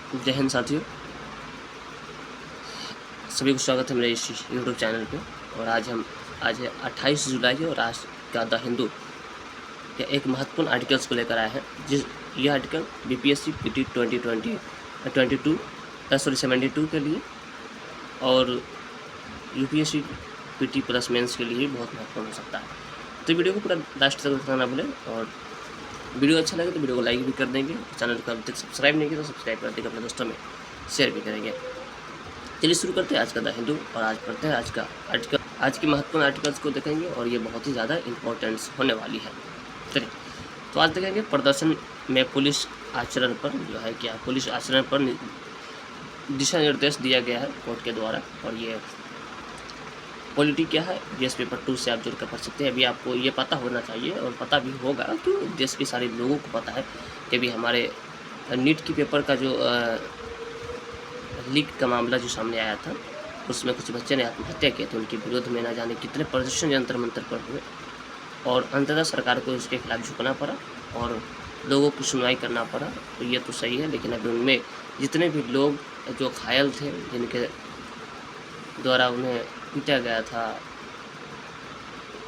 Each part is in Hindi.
जय हिंद साथियों, सभी को स्वागत है मेरे इस यूट्यूब चैनल पे। और आज है 28 जुलाई और आज का द हिंदू के एक महत्वपूर्ण आर्टिकल्स को लेकर आए हैं। यह आर्टिकल बीपीएससी पीटी 72 के लिए और यूपीएससी पीटी प्लस मेंस के लिए बहुत महत्वपूर्ण हो सकता है। तो वीडियो को पूरा लास्ट तक देखना ना भूलें और वीडियो अच्छा लगे तो वीडियो को लाइक भी कर देंगे। चैनल को अभी तक सब्सक्राइब नहीं किया तो सब्सक्राइब कर देंगे, अपने दोस्तों में शेयर भी करेंगे। चलिए शुरू करते हैं आज का द हिंदू और आज पढ़ते हैं आज का आर्टिकल। आज की महत्वपूर्ण आर्टिकल्स को देखेंगे और ये बहुत ही ज़्यादा इंपॉर्टेंस होने वाली है। चलिए तो आज देखेंगे प्रदर्शन में पुलिस आचरण पर जो है क्या पुलिस आचरण पर दिशा निर्देश दिया गया है कोर्ट के द्वारा। और ये पॉलिटी क्या है जीएस पेपर 2 से आप जुड़ कर पढ़ सकते हैं। अभी आपको ये पता होना चाहिए और पता भी होगा कि देश के सारे लोगों को पता है कि अभी हमारे नीट की पेपर का जो लीक का मामला जो सामने आया था उसमें कुछ बच्चे ने आत्महत्या की तो उनके विरोध में ना जाने कितने प्रदर्शन जंतर मंतर पर हुए और अंततः सरकार को इसके खिलाफ झुकना पड़ा और लोगों को सुनवाई करना पड़ा। तो ये तो सही है, लेकिन अभी उनमें जितने भी लोग जो घायल थे, जिनके द्वारा उन्हें पीटा गया था,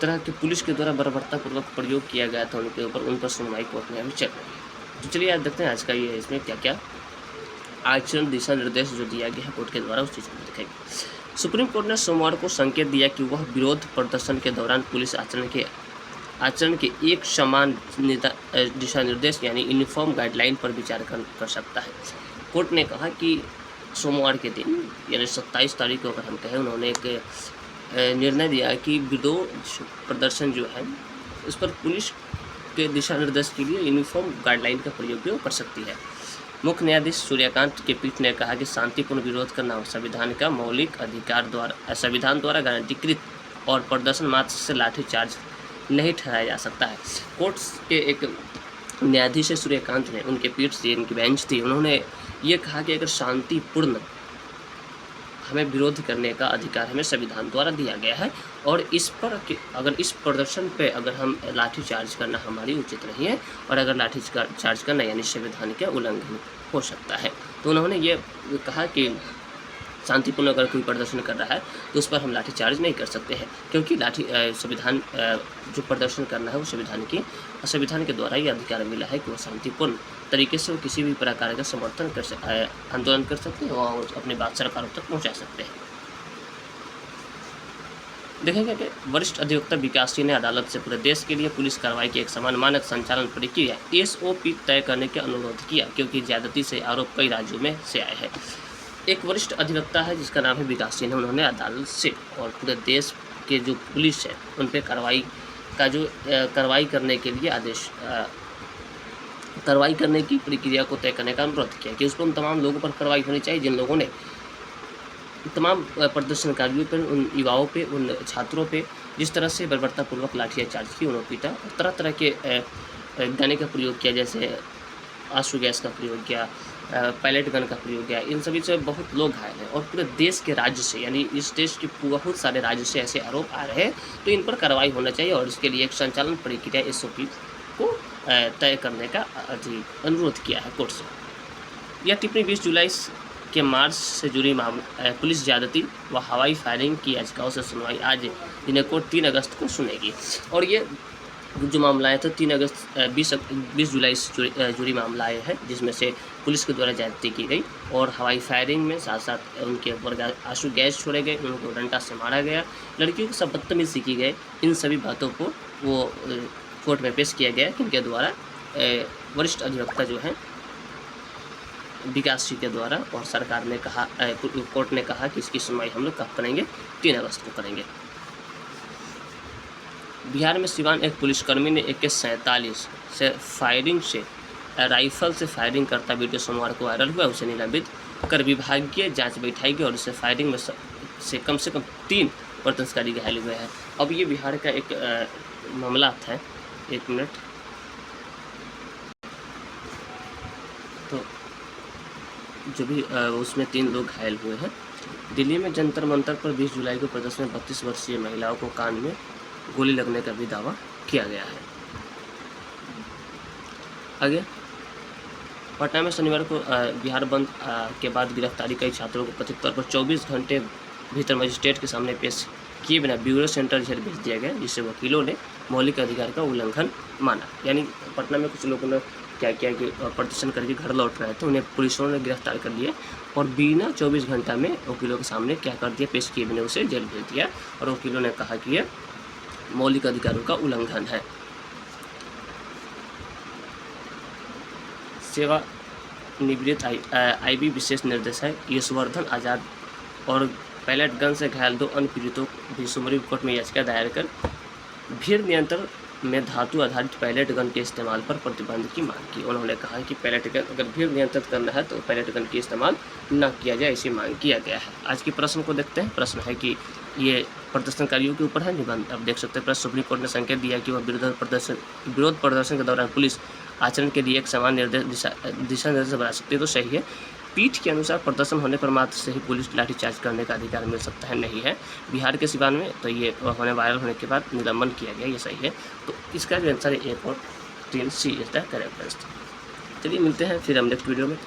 तरह के पुलिस के द्वारा बर्बरतापूर्वक प्रयोग किया गया था उनके ऊपर, उन पर सुनवाई कोर्ट में अभी चल रही है। तो चलिए आज देखते हैं आज का ये इसमें क्या क्या आचरण दिशा निर्देश जो दिया गया है कोर्ट के द्वारा, उस चीज़ को देखेंगे। सुप्रीम कोर्ट ने सोमवार को संकेत दिया कि वह विरोध प्रदर्शन के दौरान पुलिस आचरण के एक समान दिशा निर्देश यानी यूनिफॉर्म गाइडलाइन पर विचार कर सकता है। कोर्ट ने कहा कि सोमवार के दिन यानी 27 तारीख को अगर हम कहें, उन्होंने एक निर्णय दिया कि विरोध प्रदर्शन जो है उस पर पुलिस के दिशा निर्देश के लिए यूनिफॉर्म गाइडलाइन का प्रयोग कर सकती है। मुख्य न्यायाधीश सूर्यकांत की पीठ ने कहा कि शांतिपूर्ण विरोध करना संविधान का मौलिक अधिकार संविधान द्वारा गारंटीकृत और प्रदर्शन मात्र से लाठीचार्ज नहीं ठहराया जा सकता है। कोर्ट के एक न्यायाधीश सूर्यकांत ने उनके पीठ से, इनकी बेंच थी, उन्होंने ये कहा कि अगर शांतिपूर्ण हमें विरोध करने का अधिकार हमें संविधान द्वारा दिया गया है और इस पर अगर इस प्रदर्शन पे अगर हम लाठी चार्ज करना हमारी उचित नहीं है और अगर लाठी चार्ज करना यानी संविधान का उल्लंघन हो सकता है। तो उन्होंने ये कहा कि शांतिपूर्ण अगर कोई प्रदर्शन कर रहा है तो उस पर हम लाठी चार्ज नहीं कर सकते हैं, क्योंकि संविधान जो प्रदर्शन करना है वो संविधान के द्वारा ये अधिकार मिला है कि वो शांतिपूर्ण तरीके से वो किसी भी प्रकार का समर्थन आंदोलन कर सकते हैं और अपनी बात सरकारों तक पहुंचा सकते हैं। देखेंगे कि वरिष्ठ अधिवक्ता विकास सिंह ने अदालत से पूरे देश के लिए पुलिस कार्रवाई की एक समान मानक संचालन प्रक्रिया SOP तय करने का अनुरोध किया, क्योंकि ज्यादती से आरोप कई राज्यों में से आए हैं। एक वरिष्ठ अधिवक्ता है जिसका नाम है विकास सिंह, उन्होंने अदालत से और पूरे देश के जो पुलिस है उन पर कार्रवाई करने के लिए कार्रवाई करने की प्रक्रिया को तय करने का अनुरोध किया कि उस पर उन तमाम लोगों पर कार्रवाई होनी चाहिए जिन लोगों ने तमाम प्रदर्शनकारियों पर, उन युवाओं पे, उन छात्रों पे जिस तरह से बर्बरतापूर्वक लाठियाँ चार्ज की, उन्होंने पीटा और तरह तरह के गाने का प्रयोग किया, जैसे आंसू गैस का प्रयोग किया, पैलेट गन का प्रयोग किया। इन सभी से बहुत लोग घायल हैं और पूरे देश के राज्य से यानी इस देश के बहुत सारे राज्य से ऐसे आरोप आ रहे हैं, तो इन पर कार्रवाई होना चाहिए और इसके लिए एक संचालन प्रक्रिया SOP को तय करने का अनुरोध किया है कोर्ट से। यह टिप्पणी 20 जुलाई के मार्च से जुड़ी पुलिस ज्यादती व हवाई फायरिंग की याचिकाओं से सुनवाई आज जिन्हें कोर्ट 3 अगस्त को सुनेगी। और ये जो मामला आया था 20 जुलाई से जुड़ी मामला आया है, जिसमें से पुलिस के द्वारा ज्यादती की गई और हवाई फायरिंग में साथ साथ उनके ऊपर आंसू गैस छोड़े गए, उनको डंडा से मारा गया, लड़कियों को सब बदतमीजी की गई। इन सभी बातों को वो कोर्ट में पेश किया गया, जिनके द्वारा वरिष्ठ अधिवक्ता जो हैं विकास सिंह के द्वारा, और सरकार ने कहा, कोर्ट ने कहा कि इसकी सुनवाई हम लोग कब करेंगे, 3 अगस्त को करेंगे। बिहार में सिवान एक पुलिसकर्मी ने AK-47 से राइफल से फायरिंग करता वीडियो सोमवार को वायरल हुआ। उसे निलंबित कर विभागीय जांच बैठाई गई और इसे फायरिंग में से कम 3 प्रदर्शनकारी घायल हुए हैं। अब ये बिहार का एक मामला था। 1 मिनट। तो जो भी उसमें 3 लोग घायल हुए हैं। दिल्ली में जंतर मंतर पर 20 जुलाई को प्रदर्शन में 32 वर्षीय महिलाओं को कान में गोली लगने का भी दावा किया गया है। आगे पटना में शनिवार को बिहार बंद के बाद गिरफ्तारी कई छात्रों को कथित तौर पर 24 घंटे भीतर मजिस्ट्रेट के सामने पेश किए बिना ब्यूरो सेंटर जेल भेज दिया गया, जिससे वकीलों ने मौलिक अधिकार का उल्लंघन माना। यानी पटना में कुछ लोगों ने क्या किया कि प्रदर्शन करके घर लौट रहे थे, उन्हें पुलिसों ने गिरफ्तार कर लिया और बिना 24 घंटा में वकीलों के सामने क्या कर दिया, पेश किए बिना उसे जेल भेज दिया और वकीलों ने कहा कि यह मौलिक अधिकारों का उल्लंघन है। सेवानिवृत्त आईबी विशेष निर्देशक यशवर्धन आज़ाद और पैलेट गन से घायल 2 अन्य पीड़ितों भी सुप्रीम कोर्ट में याचिका दायर कर भीड़ नियंत्रण में धातु आधारित पैलेट गन के इस्तेमाल पर प्रतिबंध की मांग की। उन्होंने कहा कि पैलेट गन अगर भीड़ नियंत्रित करना है तो पैलेट गन का इस्तेमाल न किया जाए, ऐसी मांग किया गया है। आज के प्रश्न को देखते हैं। प्रश्न है कि ये प्रदर्शनकारियों के ऊपर है निबंध। अब देख सकते हैं प्रश्न, सुप्रीम कोर्ट ने संकेत दिया कि वह विरोध प्रदर्शन के दौरान पुलिस आचरण के लिए एक समान दिशा निर्देश बना सकती है, तो सही है। पीठ के अनुसार प्रदर्शन होने पर मात्र से ही पुलिस लाठीचार्ज करने का अधिकार मिल सकता है, नहीं है। बिहार के सिवान में तो ये होने वायरल होने के बाद निलंबन किया गया, ये सही है। तो इसका जो आंसर है 1 और 3 सी इज द करेक्ट आंसर। चलिए मिलते हैं फिर हम नेक्स्ट वीडियो में।